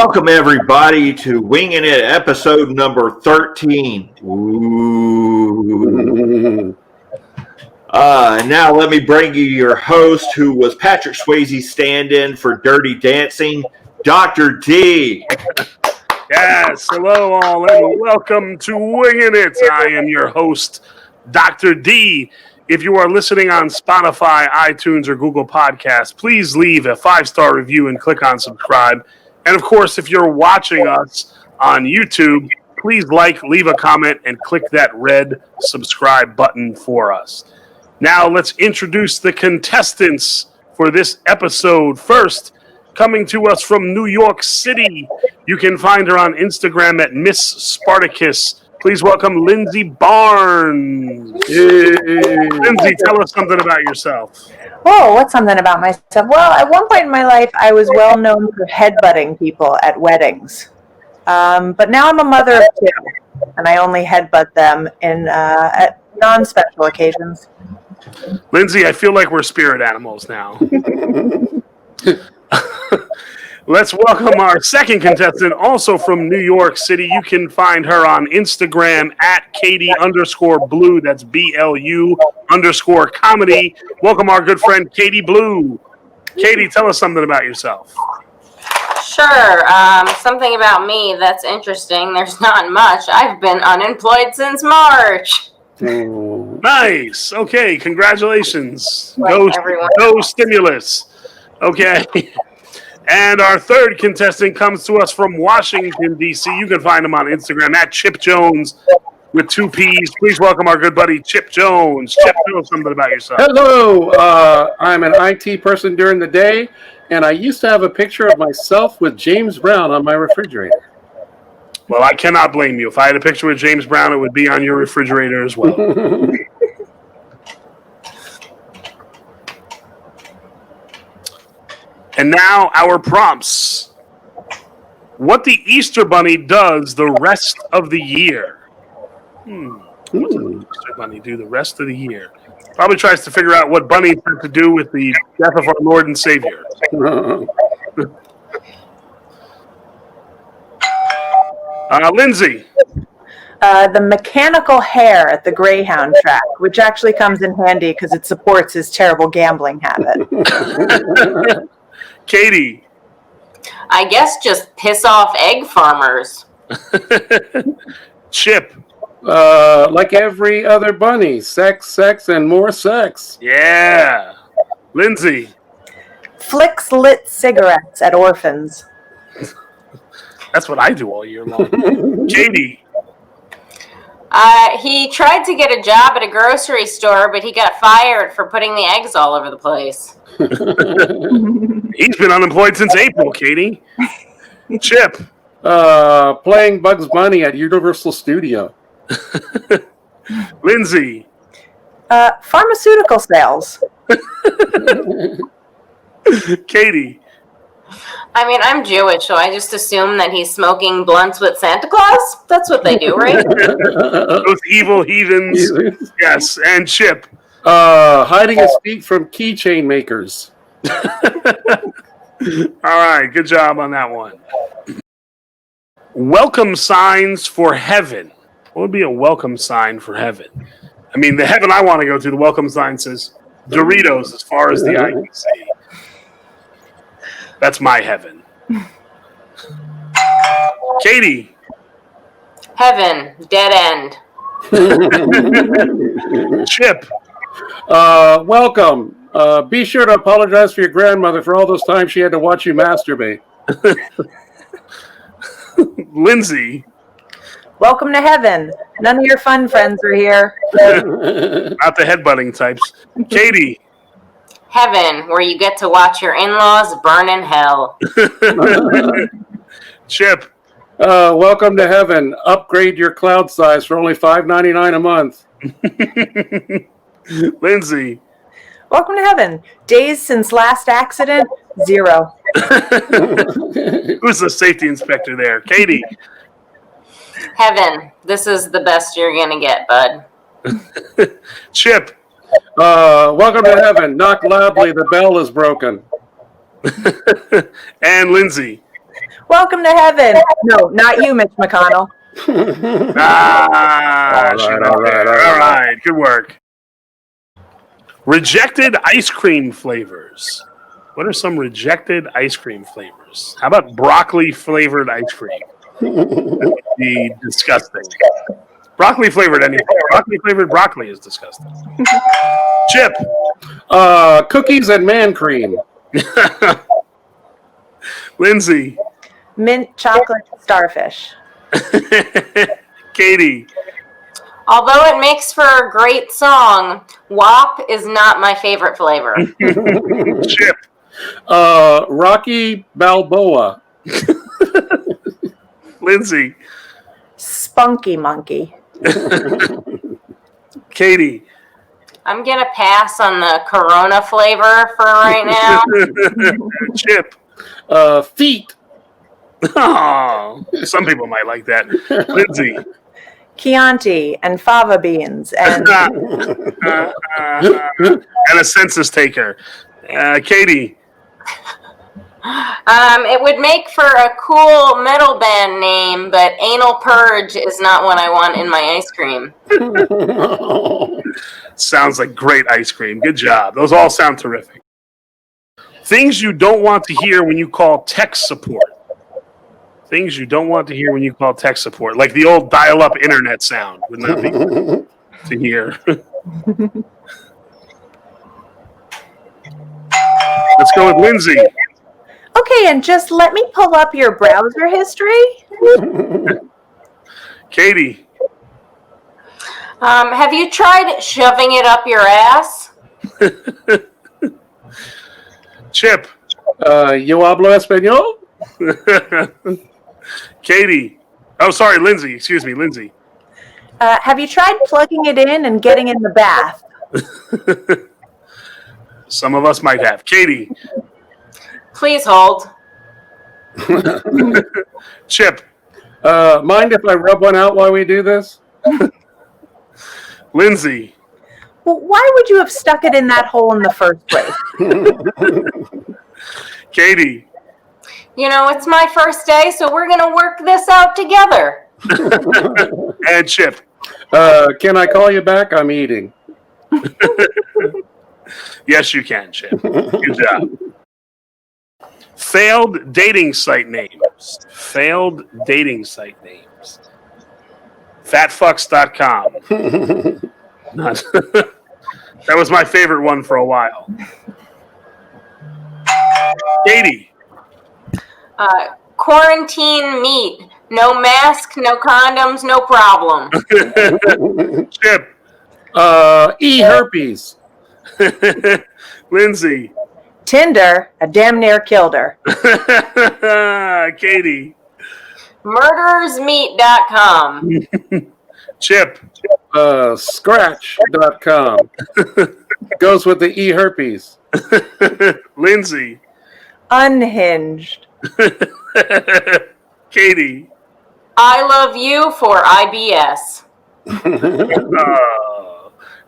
Welcome, everybody, to Winging It, episode number 13. Ooh. Now let me bring you your host, who was Patrick Swayze's stand-in for Dirty Dancing, Dr. D. Yes, hello all, and welcome to Winging It. I am your host, Dr. D. If you are listening on Spotify, iTunes, or Google Podcasts, please leave a 5-star review and click on subscribe. And of course, if you're watching us on YouTube, please leave a comment, and click that red subscribe button for us. Now, let's introduce the contestants for this episode. First, coming to us from New York City, you can find her on Instagram at Miss Spartacus. Please welcome Lindsey Barnes. Hey. Lindsey, tell us something about yourself. Oh, what's something about myself? Well, at one point in my life, I was well known for headbutting people at weddings. But now I'm a mother of 2, and I only headbutt them at non-special occasions. Lindsey, I feel like we're spirit animals now. Let's welcome our second contestant, also from New York City. You can find her on Instagram at Katie_Blue. That's BLU_comedy. Welcome our good friend Katie Blue. Katie, tell us something about yourself. Sure. Something about me that's interesting. There's not much. I've been unemployed since March. Nice. Okay, congratulations. Like Go stimulus. Okay. And our third contestant comes to us from Washington, D.C. You can find him on Instagram at Chipp Jones with 2 P's. Please welcome our good buddy, Chipp Jones. Chipp, tell us something about yourself. Hello. I'm an IT person during the day, and I used to have a picture of myself with James Brown on my refrigerator. Well, I cannot blame you. If I had a picture with James Brown, it would be on your refrigerator as well. And now our prompts. What the Easter Bunny does the rest of the year. What does the Easter Bunny do the rest of the year? Probably tries to figure out what bunnies have to do with the death of our Lord and Savior. Lindsey. The mechanical hair at the Greyhound track, which actually comes in handy because it supports his terrible gambling habit. Katie. I guess just piss off egg farmers. Chip. Like every other bunny, sex, and more sex. Yeah. Lindsey. Flicks lit cigarettes at orphans. That's what I do all year long. Katie. He tried to get a job at a grocery store, but he got fired for putting the eggs all over the place. He's been unemployed since April, Katie. Chip. Playing Bugs Bunny at Universal Studio. Lindsey. Pharmaceutical sales. Katie. I mean, I'm Jewish, so I just assume that he's smoking blunts with Santa Claus. That's what they do, right? Those evil heathens. Yes, and Chip. Hiding his feet from keychain makers. All right, good job on that one. Welcome signs for heaven. What would be a welcome sign for heaven? I mean, the heaven I want to go to, the welcome sign says Doritos as far as the eye can see. That's my heaven. Katie. Heaven, dead end. Chip. Welcome. Be sure to apologize for your grandmother for all those times she had to watch you masturbate. Lindsey. Welcome to heaven. None of your fun friends are here. Not the headbutting types. Katie. Heaven, where you get to watch your in-laws burn in hell. Chip. Welcome to heaven. Upgrade your cloud size for only $5.99 a month. Lindsey. Welcome to heaven. Days since last accident, 0. Who's the safety inspector there? Katie. Heaven, this is the best you're going to get, bud. Chip. Welcome to heaven. Knock loudly. The bell is broken. And Lindsey. Welcome to heaven. No, not you, Mitch McConnell. All right. Good work. Rejected ice cream flavors. What are some rejected ice cream flavors? How about broccoli flavored ice cream? That would be disgusting. Broccoli flavored anything. Broccoli flavored broccoli is disgusting. Chipp. Cookies and man cream. Lindsey. Mint chocolate starfish. Katie. Although it makes for a great song, WAP is not my favorite flavor. Chipp. Rocky Balboa. Lindsey. Spunky monkey. Katie. I'm going to pass on the Corona flavor for right now. Chipp. Feet. Oh, some people might like that. Lindsey. Chianti and fava beans and And a census taker. Katie. It would make for a cool metal band name, but Anal Purge is not what I want in my ice cream. Sounds like great ice cream. Good job. Those all sound terrific. Things you don't want to hear when you call tech support. Things you don't want to hear when you call tech support. Like the old dial-up internet sound would not be good to hear. Let's go with Lindsey. okay, and just let me pull up your browser history. Katie. Have you tried shoving it up your ass? Chipp. Yo hablo español? Katie. Oh, sorry, Lindsey. Excuse me, Lindsey. Have you tried plugging it in and getting in the bath? Some of us might have. Katie. Please hold. Chipp. Mind if I rub one out while we do this? Lindsey. Well, why would you have stuck it in that hole in the first place? Katie. You know, it's my first day, so we're going to work this out together. And Chipp. Can I call you back? I'm eating. Yes, you can, Chipp. Good job. Failed dating site names. Failed dating site names. Fatfucks.com. That was my favorite one for a while. Katie. Quarantine meat. No mask, no condoms, no problem. Chipp. E-herpes. Lindsey. Tinder, I damn near killed her. Katie. Murderersmeat.com. Chipp. Scratch.com. Goes with the e-herpes. Lindsey. Unhinged. Katie. I love you for IBS.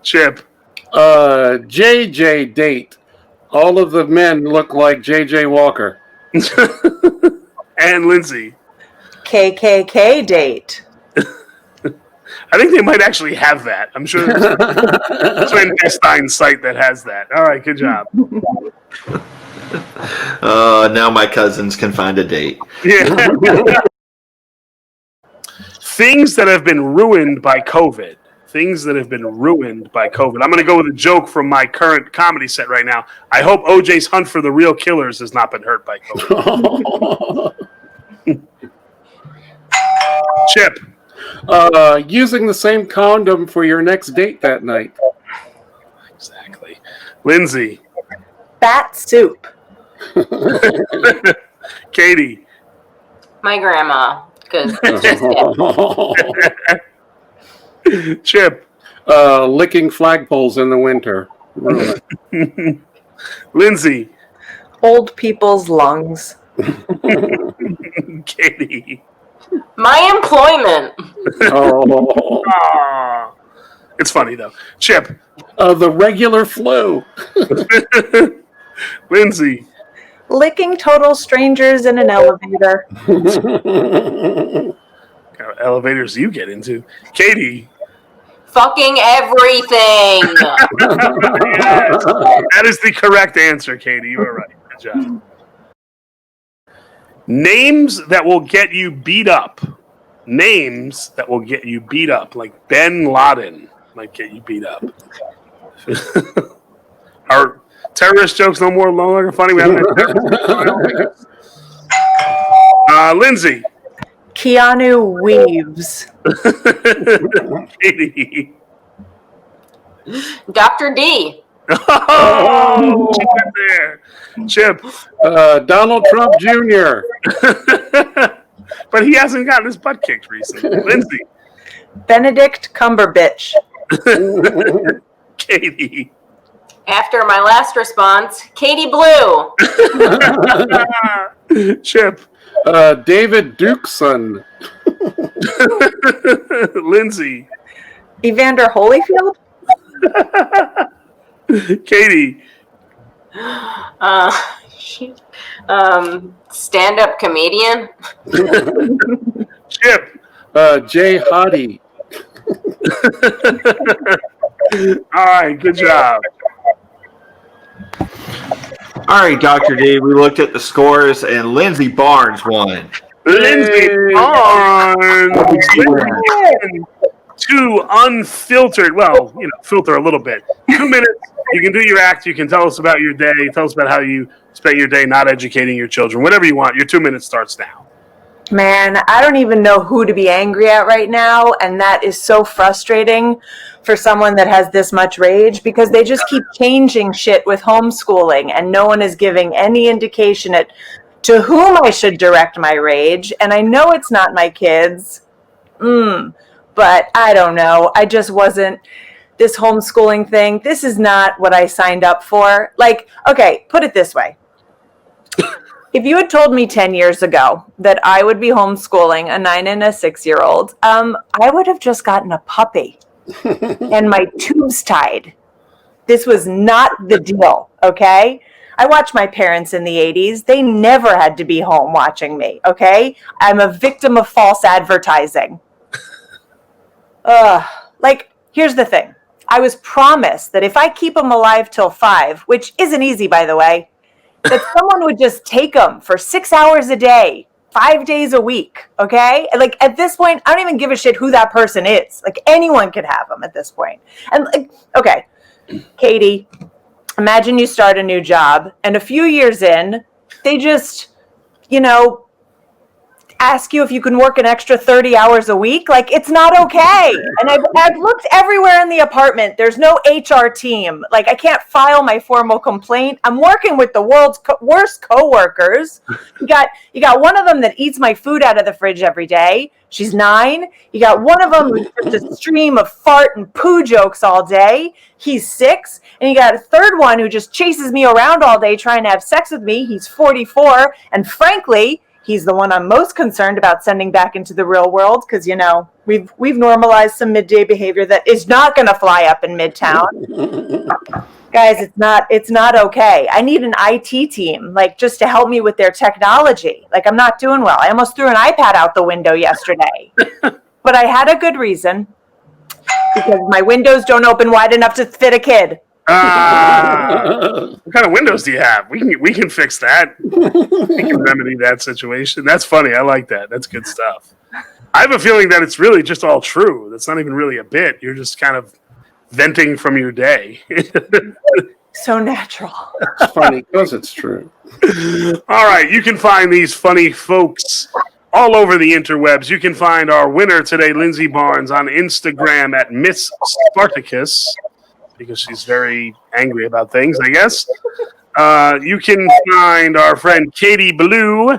Chipp. JJ date. All of the men look like JJ Walker. And Lindsey. KKK date. I think they might actually have that. I'm sure there's a clandestine site that has that. All right, good job. Now my cousins can find a date. Yeah. Things that have been ruined by COVID. Things that have been ruined by COVID. I'm going to go with a joke from my current comedy set right now. I hope OJ's hunt for the real killers has not been hurt by COVID. Chipp. Using the same condom for your next date that night. Exactly. Lindsey. Bat soup. Katie. My grandma. Because Chipp. Licking flagpoles in the winter. Lindsey. Old people's lungs. Katie. my employment. Oh. Aw. It's funny, though. Chipp. The regular flu. Lindsey. licking total strangers in an elevator. What kind of elevators do you get into? Katie. Fucking everything. Yes. That is the correct answer, Katie. You are right. Good job. Names that will get you beat up. Names that will get you beat up. Like Bin Laden might get you beat up. Are terrorist jokes no longer funny? We haven't had Lindsay. Keanu Reeves. Katie. Dr. D. Oh, there. Chip. Donald Trump Jr. But he hasn't gotten his butt kicked recently. Lindsay. Benedict Cumberbatch. Katie. After my last response, Katie Blue. Chip. David Dukeson. Lindsay. Evander Holyfield. Katie. Stand-up comedian. Chip. Jay Hottie. All right, good job. All right, Dr. D, we looked at the scores, and Lindsey Barnes won. Lindsey Barnes. Two unfiltered, well, filter a little bit. 2 minutes. You can do your act. You can tell us about your day. Tell us about how you spent your day not educating your children. Whatever you want. Your 2 minutes starts now. Man, I don't even know who to be angry at right now, and that is so frustrating for someone that has this much rage because they just keep changing shit with homeschooling, and no one is giving any indication to whom I should direct my rage, and I know it's not my kids, but I don't know. I just wasn't, this homeschooling thing, this is not what I signed up for. Like, okay, put it this way. If you had told me 10 years ago that I would be homeschooling a 9 and a 6-year-old, I would have just gotten a puppy and my tubes tied. This was not the deal, okay? I watched my parents in the 80s. They never had to be home watching me, okay? I'm a victim of false advertising. Here's the thing. I was promised that if I keep them alive till 5, which isn't easy, by the way, that someone would just take them for 6 hours a day, 5 days a week, okay? Like, at this point, I don't even give a shit who that person is. Like, anyone could have them at this point. And, okay, Katie, imagine you start a new job, and a few years in, they just, ask you if you can work an extra 30 hours a week. Like, it's not okay. And I've looked everywhere in the apartment. There's no HR team. Like, I can't file my formal complaint. I'm working with the world's worst coworkers. You got one of them that eats my food out of the fridge every day. She's 9. You got one of them who's just a stream of fart and poo jokes all day. He's 6. And you got a third one who just chases me around all day trying to have sex with me. He's 44. And frankly, he's the one I'm most concerned about sending back into the real world because, we've normalized some midday behavior that is not going to fly up in Midtown. Guys, it's not okay. I need an IT team, just to help me with their technology. I'm not doing well. I almost threw an iPad out the window yesterday. But I had a good reason because my windows don't open wide enough to fit a kid. What kind of windows do you have? We can fix that. We can remedy that situation. That's funny. I like that. That's good stuff. I have a feeling that it's really just all true. That's not even really a bit. You're just kind of venting from your day. So natural. It's funny because it's true. All right. You can find these funny folks all over the interwebs. You can find our winner today, Lindsey Barnes, on Instagram at Miss Spartacus, because she's very angry about things, I guess. You can find our friend Katie Blue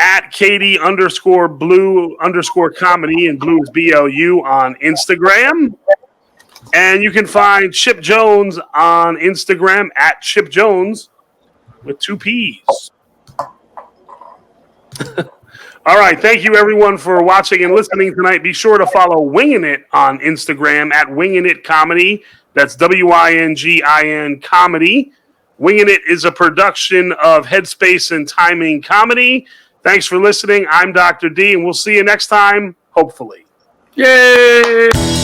at Katie_Blue_comedy, and Blue is BLU on Instagram. And you can find Chipp Jones on Instagram at Chipp Jones with 2 P's. All right. Thank you, everyone, for watching and listening tonight. Be sure to follow Wingin' It on Instagram at Wingin' It Comedy. That's WINGIN Comedy. Winging It is a production of Headspace and Timing Comedy. Thanks for listening. I'm Dr. D, and we'll see you next time, hopefully. Yay!